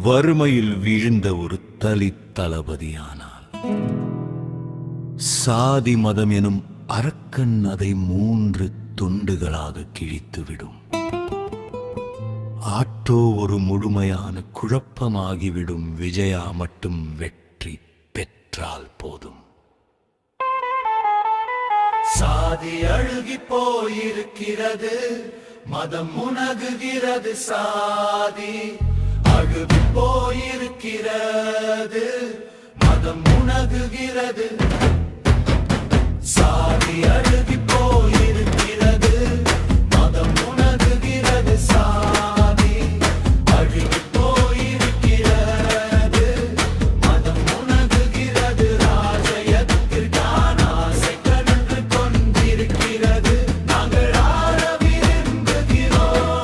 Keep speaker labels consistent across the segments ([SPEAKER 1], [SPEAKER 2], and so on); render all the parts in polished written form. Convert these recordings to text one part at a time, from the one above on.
[SPEAKER 1] வறுமையில் வீழ்ந்த ஒரு தலித் தளபதியானார். சாதி மதம் எனும் அரக்கன் அதை 3 துண்டுகளாக கிழித்துவிடும். ஆட்டோ ஒரு முழுமையான குழப்பமாகிவிடும். விஜயா மட்டும் வெற்றி பெற்றால் போதும். சாதி அழுகி போயிருக்கிறது, மதம் உணகுகிறது. சாதி அழுகி போயிருக்கிறது, மதம் உணகுகிறது. சாதி அழுகி போயிருக்கிறது, மதம் உணகுகிறது. சாதி அழுகி போயிருக்கிறது, மதம் உணகுகிறது. ராஜ்யத்திற்கான ஆசை கன்று கொண்டிருக்கிறது. நாங்கள் ஆள விரும்புகிறோம்.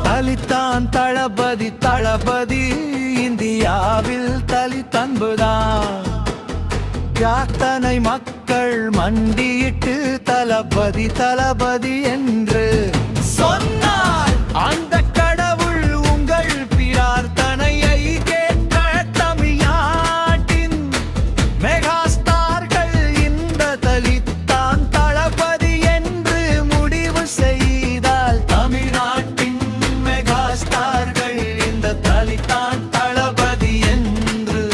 [SPEAKER 1] தலித்தான் தளபதி தளபதி, இந்தியாவில் தலித் அன்புதான். யாத்தனை மக்கள் மண்டியிட்டு தளபதி தளபதி என்று சொன்னார். அந்த கடவுள் உங்கள் பிரார்த்தனையை கேட்க தமிழ்நாட்டின் மெகாஸ்டார்கள் இந்த தலித்தான் தளபதி என்று முடிவு செய்தால், தமிழ்நாட்டின் மெகாஸ்டார்கள் இந்த தலித்தான் தளபதி என்று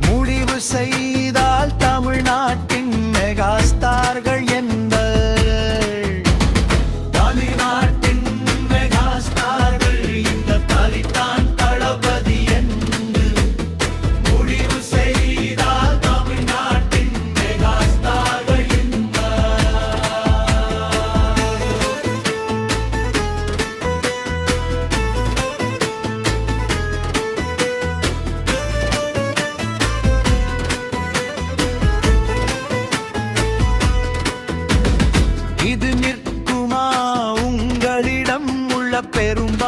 [SPEAKER 1] முடிவு செய்தால், தமிழ்நாட்டின் மெகாஸ்டார்கள் தமிழ்நாட்டின் மெகாஸ்டார்கள் இந்த தலித்தான் தளபதி என்று முடிவு செய்தால், தமிழ்நாட்டின் மெகாஸ்டார்கள் இது நிற்குமா உங்களிடம் உள்ள பெரும்பான்மைதான்?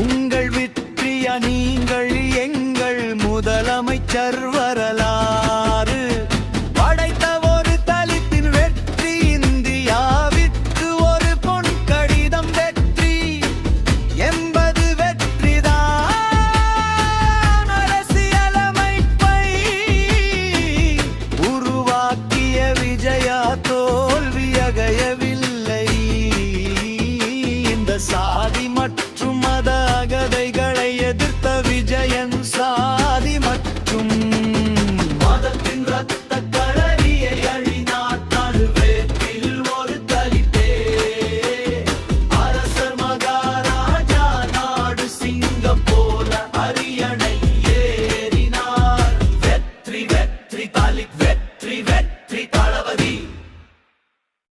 [SPEAKER 1] உங்கள் வெற்றியா நீங்கள் எங்கள் முதலமைச்சர் வரலாறு படைத்த ஒரு தலித்தின் வெற்றி, இந்தியாவிற்கு ஒரு பொன் கடிதம் வெற்றி. 80 வெற்றிதான் அரசியலமைப்பை உருவாக்கிய விஜயா தோல்வியகையவில்லை. இந்த சாதி மற்றும் மத அகதைகளை எதிர்த்த விஜயன் சாதி மற்றும்